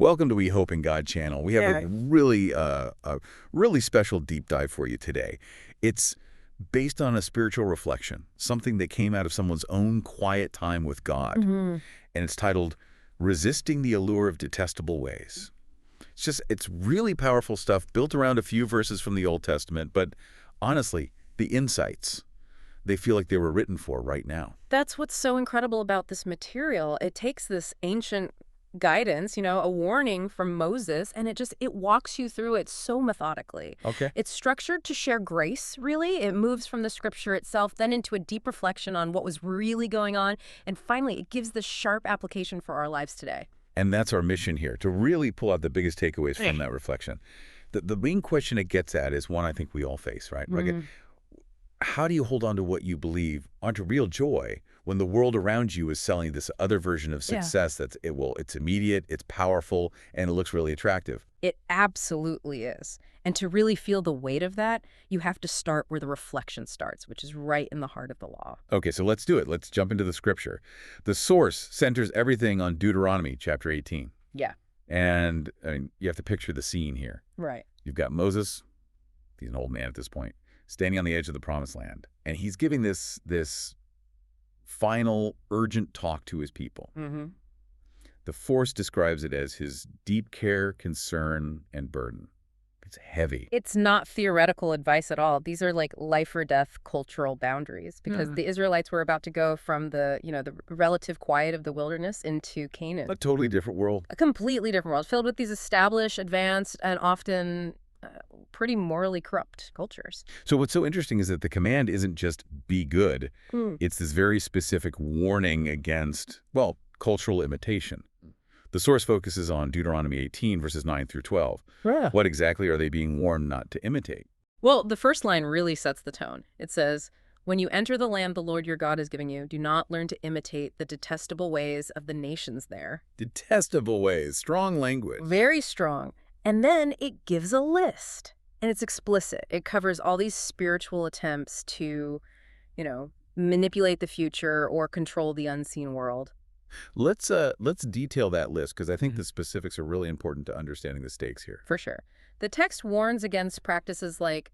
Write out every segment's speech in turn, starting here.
Welcome to We Hope in God channel. We have a really special deep dive for you today. It's based on a spiritual reflection, something that came out of someone's own quiet time with God. And it's titled, Resisting the Allure of Detestable Ways. It's really powerful stuff built around a few verses from the Old Testament, but honestly, the insights, they feel like they were written for right now. That's what's so incredible about this material. It takes this ancient guidance, a warning from Moses, and it walks you through it so methodically. Okay. It's structured to share grace, really. It moves from the scripture itself, then into a deep reflection on what was really going on, and finally, it gives the sharp application for our lives today. And that's our mission here, to really pull out the biggest takeaways from that reflection. The main question it gets at is one I think we all face, right? How do you hold on to what you believe onto real joy when the world around you is selling this other version of success it's immediate, it's powerful, and it looks really attractive? It absolutely is. And to really feel the weight of that, you have to start where the reflection starts, which is right in the heart of the law. Okay, so let's do it. Let's jump into the scripture. The source centers everything on Deuteronomy chapter 18. Yeah. And you have to picture the scene here. Right. You've got Moses, he's an old man at this point, standing on the edge of the promised land. And he's giving this final urgent talk to his people. The Force describes it as his deep care, concern, and burden. It's heavy. It's not theoretical advice at all. These are like life or death cultural boundaries because the Israelites were about to go from the relative quiet of the wilderness into Canaan. A totally different world. A completely different world filled with these established, advanced, and often pretty morally corrupt cultures. So what's so interesting is that the command isn't just be good. It's this very specific warning against, well, cultural imitation. The source focuses on Deuteronomy 18, verses 9 through 12. What exactly are they being warned not to imitate? Well, the first line really sets the tone. It says, "When you enter the land the Lord your God is giving you, do not learn to imitate the detestable ways of the nations there." Detestable ways. Strong language. Very strong. And then it gives a list. And it's explicit. It covers all these spiritual attempts to, manipulate the future or control the unseen world. Let's detail that list, because I think the specifics are really important to understanding the stakes here. For sure. The text warns against practices like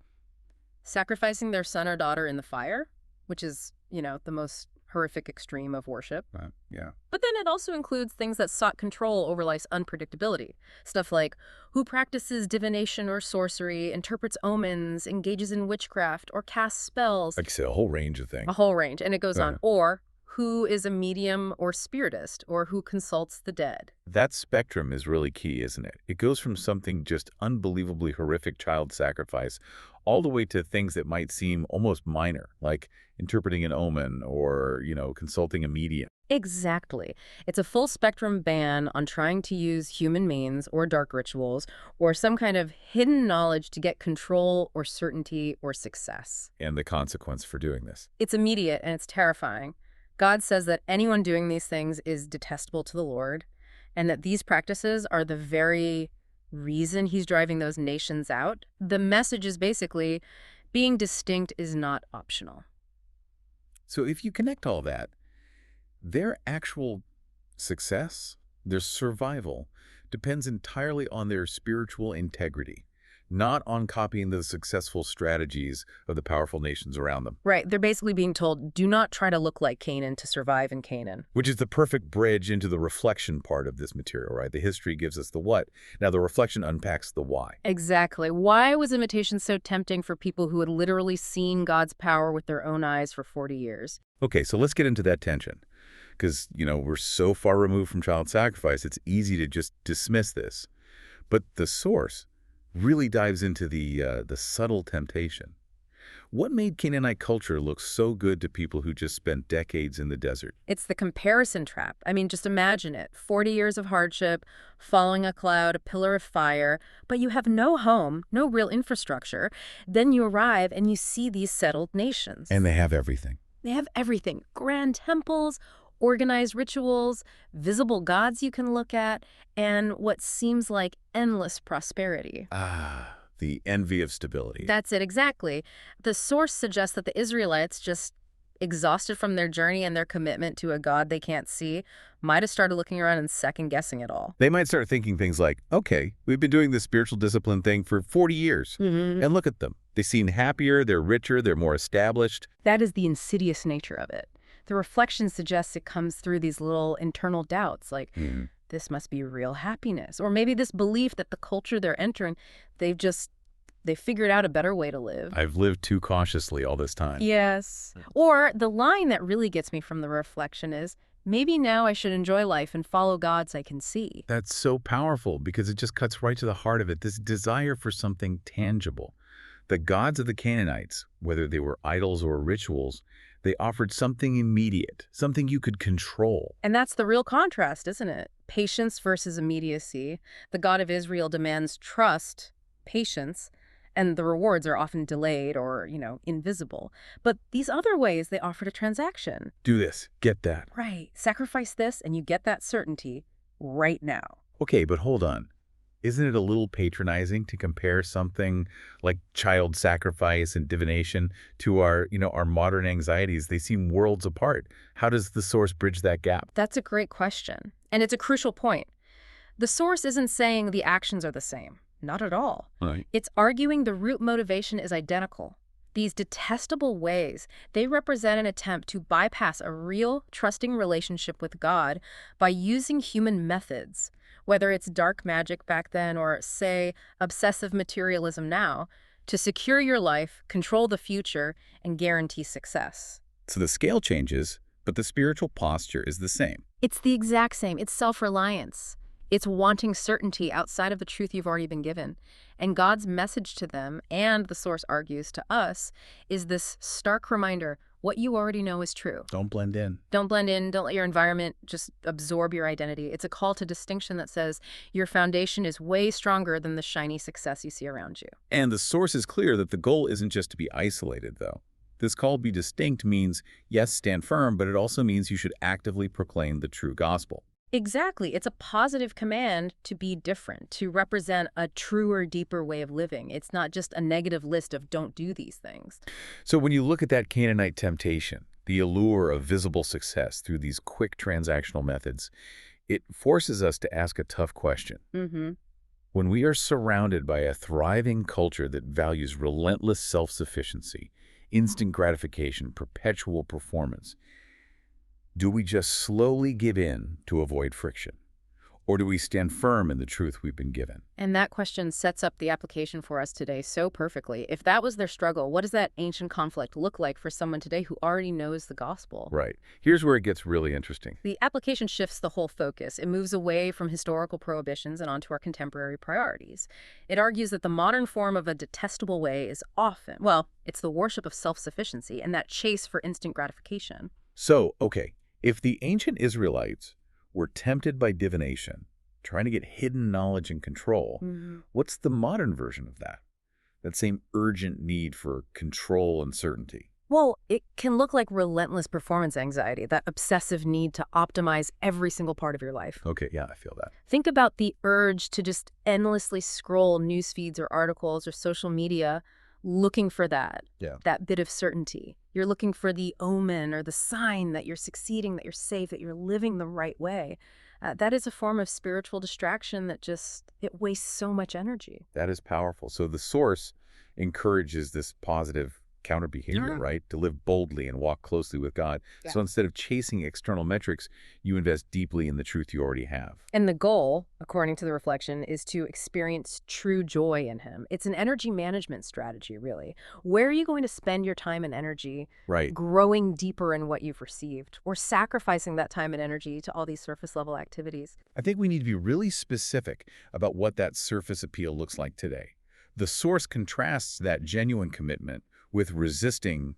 sacrificing their son or daughter in the fire, which is, the most horrific extreme of worship. Yeah. But then it also includes things that sought control over life's unpredictability. Stuff like who practices divination or sorcery, interprets omens, engages in witchcraft, or casts spells. Like I said, a whole range of things. A whole range. And it goes on. Or who is a medium or spiritist, or who consults the dead. That spectrum is really key, isn't it? It goes from something just unbelievably horrific child sacrifice all the way to things that might seem almost minor, like interpreting an omen or, consulting a medium. Exactly. It's a full spectrum ban on trying to use human means or dark rituals or some kind of hidden knowledge to get control or certainty or success. And the consequence for doing this. It's immediate and it's terrifying. God says that anyone doing these things is detestable to the Lord, and that these practices are the very reason he's driving those nations out. The message is basically, being distinct is not optional. So if you connect all that, their actual success, their survival, depends entirely on their spiritual integrity, not on copying the successful strategies of the powerful nations around them. Right. They're basically being told, do not try to look like Canaan to survive in Canaan. Which is the perfect bridge into the reflection part of this material, right? The history gives us the what. Now the reflection unpacks the why. Exactly. Why was imitation so tempting for people who had literally seen God's power with their own eyes for 40 years? Okay, so let's get into that tension. Because, we're so far removed from child sacrifice, it's easy to just dismiss this. But the source really dives into the subtle temptation. What made Canaanite culture look so good to people who just spent decades in the desert? It's the comparison trap. I mean, just imagine it. 40 years of hardship, following a cloud, a pillar of fire, but you have no home, no real infrastructure. Then you arrive and you see these settled nations. And they have everything. They have everything. Grand temples, organized rituals, visible gods you can look at, and what seems like endless prosperity. The envy of stability. That's it, exactly. The source suggests that the Israelites just exhausted from their journey and their commitment to a God they can't see, might have started looking around and second-guessing it all. They might start thinking things like, okay, we've been doing this spiritual discipline thing for 40 years, and look at them. They seem happier, they're richer, they're more established. That is the insidious nature of it. The reflection suggests it comes through these little internal doubts, like, this must be real happiness. Or maybe this belief that the culture they're entering, they figured out a better way to live. I've lived too cautiously all this time. Yes. Or the line that really gets me from the reflection is, maybe now I should enjoy life and follow gods I can see. That's so powerful because it just cuts right to the heart of it, this desire for something tangible. The gods of the Canaanites, whether they were idols or rituals, they offered something immediate, something you could control. And that's the real contrast, isn't it? Patience versus immediacy. The God of Israel demands trust, patience, and the rewards are often delayed or, invisible. But these other ways, they offered a transaction. Do this, get that. Right. Sacrifice this and you get that certainty right now. Okay, but hold on. Isn't it a little patronizing to compare something like child sacrifice and divination to our modern anxieties? They seem worlds apart. How does the source bridge that gap? That's a great question. And it's a crucial point. The source isn't saying the actions are the same. Not at all. Right. It's arguing the root motivation is identical. These detestable ways, they represent an attempt to bypass a real, trusting relationship with God by using human methods, whether it's dark magic back then or, say, obsessive materialism now, to secure your life, control the future, and guarantee success. So the scale changes, but the spiritual posture is the same. It's the exact same. It's self-reliance. It's wanting certainty outside of the truth you've already been given. And God's message to them, and the source argues to us, is this stark reminder, what you already know is true. Don't blend in. Don't blend in. Don't let your environment just absorb your identity. It's a call to distinction that says your foundation is way stronger than the shiny success you see around you. And the source is clear that the goal isn't just to be isolated, though. This call to be distinct means, yes, stand firm, but it also means you should actively proclaim the true gospel. Exactly. It's a positive command to be different, to represent a truer, deeper way of living. It's not just a negative list of don't do these things. So when you look at that Canaanite temptation, the allure of visible success through these quick transactional methods, it forces us to ask a tough question. When we are surrounded by a thriving culture that values relentless self-sufficiency, instant gratification, perpetual performance, do we just slowly give in to avoid friction? Or do we stand firm in the truth we've been given? And that question sets up the application for us today so perfectly. If that was their struggle, what does that ancient conflict look like for someone today who already knows the gospel? Right. Here's where it gets really interesting. The application shifts the whole focus. It moves away from historical prohibitions and onto our contemporary priorities. It argues that the modern form of a detestable way is often, it's the worship of self-sufficiency and that chase for instant gratification. So, okay. If the ancient Israelites were tempted by divination, trying to get hidden knowledge and control, what's the modern version of that? That same urgent need for control and certainty. Well, it can look like relentless performance anxiety, that obsessive need to optimize every single part of your life. Okay, yeah, I feel that. Think about the urge to just endlessly scroll news feeds or articles or social media looking for that bit of certainty. You're looking for the omen or the sign that you're succeeding, that you're safe, that you're living the right way. That is a form of spiritual distraction that it wastes so much energy. That is powerful. So the source encourages this positive counter behavior, right? To live boldly and walk closely with God. Yeah. So instead of chasing external metrics, you invest deeply in the truth you already have. And the goal, according to the reflection, is to experience true joy in Him. It's an energy management strategy, really. Where are you going to spend your time and energy growing deeper in what you've received or sacrificing that time and energy to all these surface level activities? I think we need to be really specific about what that surface appeal looks like today. The source contrasts that genuine commitment with resisting,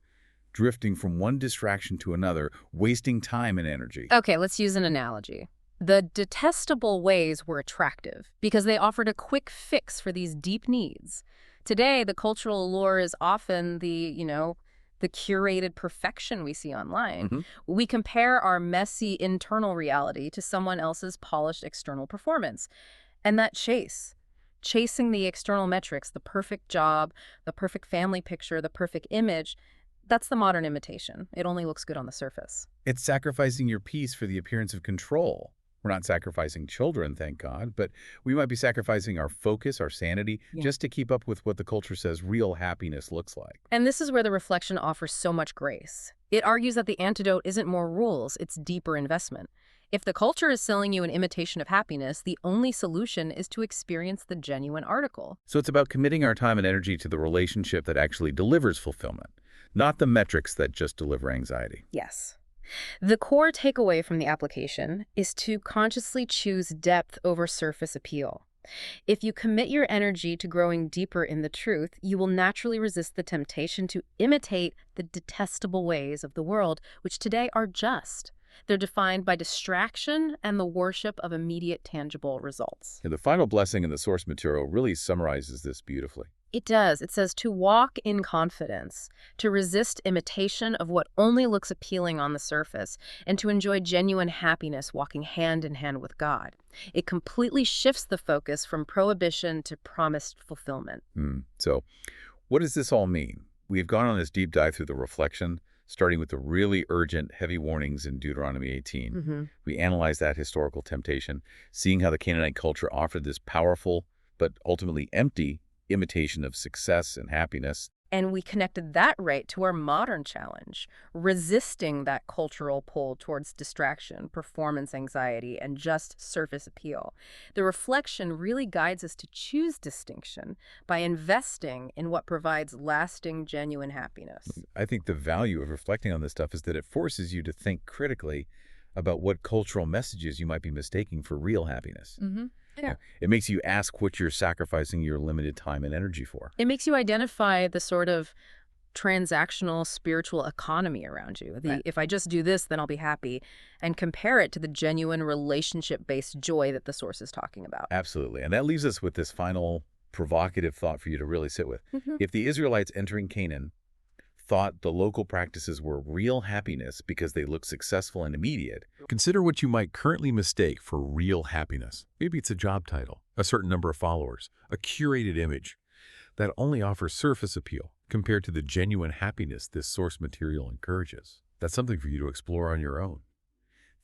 drifting from one distraction to another, wasting time and energy. Okay, let's use an analogy. The detestable ways were attractive because they offered a quick fix for these deep needs. Today, the cultural allure is often the curated perfection we see online. We compare our messy internal reality to someone else's polished external performance. And that chasing the external metrics, the perfect job, the perfect family picture, the perfect image, That's the modern imitation. It only looks good on the surface. It's sacrificing your peace for the appearance of control. We're not sacrificing children, thank God, but we might be sacrificing our focus, our sanity, just to keep up with what the culture says real happiness looks like. And this is where the reflection offers so much grace. It argues that the antidote isn't more rules, it's deeper investment. If the culture is selling you an imitation of happiness, the only solution is to experience the genuine article. So it's about committing our time and energy to the relationship that actually delivers fulfillment, not the metrics that just deliver anxiety. Yes. The core takeaway from the application is to consciously choose depth over surface appeal. If you commit your energy to growing deeper in the truth, you will naturally resist the temptation to imitate the detestable ways of the world, which today are just. They're defined by distraction and the worship of immediate tangible results. And the final blessing in the source material really summarizes this beautifully. It does. It says to walk in confidence, to resist imitation of what only looks appealing on the surface, and to enjoy genuine happiness walking hand in hand with God. It completely shifts the focus from prohibition to promised fulfillment. So what does this all mean? We've gone on this deep dive through the reflection, starting with the really urgent, heavy warnings in Deuteronomy 18. We analyzed that historical temptation, seeing how the Canaanite culture offered this powerful but ultimately empty imitation of success and happiness. And we connected that right to our modern challenge, resisting that cultural pull towards distraction, performance anxiety, and just surface appeal. The reflection really guides us to choose distinction by investing in what provides lasting, genuine happiness. I think the value of reflecting on this stuff is that it forces you to think critically about what cultural messages you might be mistaking for real happiness. Yeah. It makes you ask what you're sacrificing your limited time and energy for. It makes you identify the sort of transactional spiritual economy around you. If I just do this, then I'll be happy, and compare it to the genuine relationship-based joy that the source is talking about. Absolutely. And that leaves us with this final provocative thought for you to really sit with. If the Israelites entering Canaan thought the local practices were real happiness because they looked successful and immediate, consider what you might currently mistake for real happiness. Maybe it's a job title, a certain number of followers, a curated image that only offers surface appeal compared to the genuine happiness this source material encourages. That's something for you to explore on your own.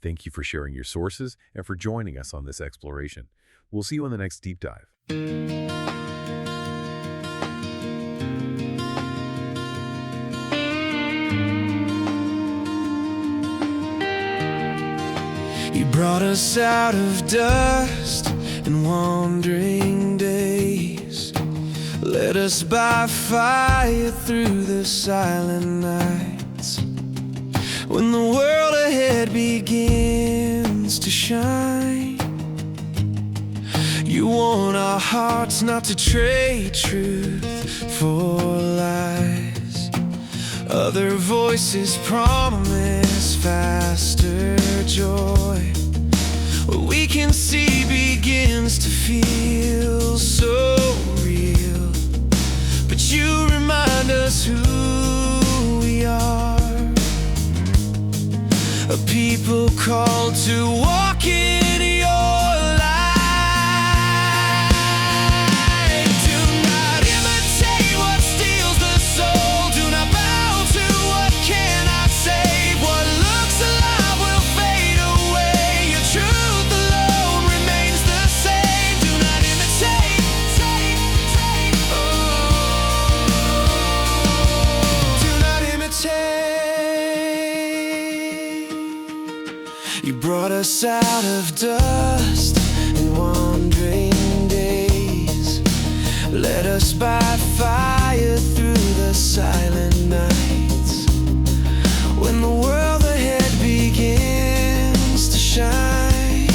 Thank you for sharing your sources and for joining us on this exploration. We'll see you in the next deep dive. He brought us out of dust and wandering days, led us by fire through the silent nights. When the world ahead begins to shine, you want our hearts not to trade truth for lies. Other voices promise faster joy. What we can see begins to feel so real, but you remind us who we are, a people called to walk in your light. Do not imitate what steals the soul. Do not bow to what cannot save. What looks alive will fade away. Your truth alone remains the same. Do not imitate. Do not imitate. You brought us out of dust and wandering days, led us by fire through the silent nights. When the world ahead begins to shine,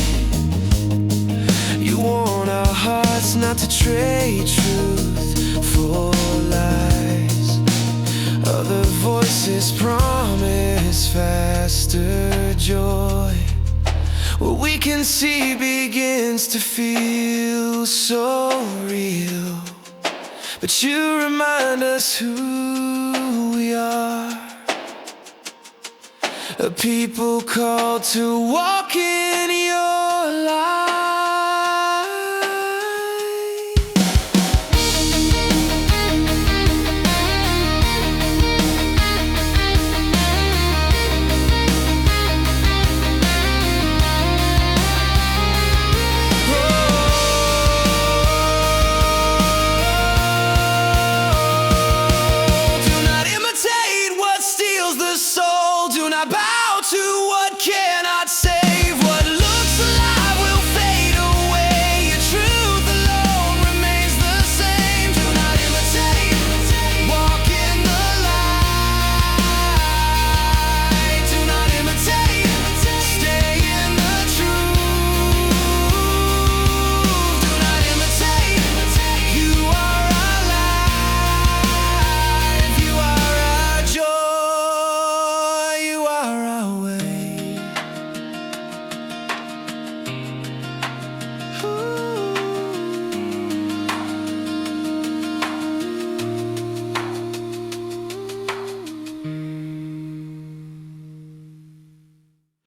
you want our hearts not to trade truth for lies. Other voices promise faster joy. What we can see begins to feel so real, but you remind us who we are, a people called to walk in your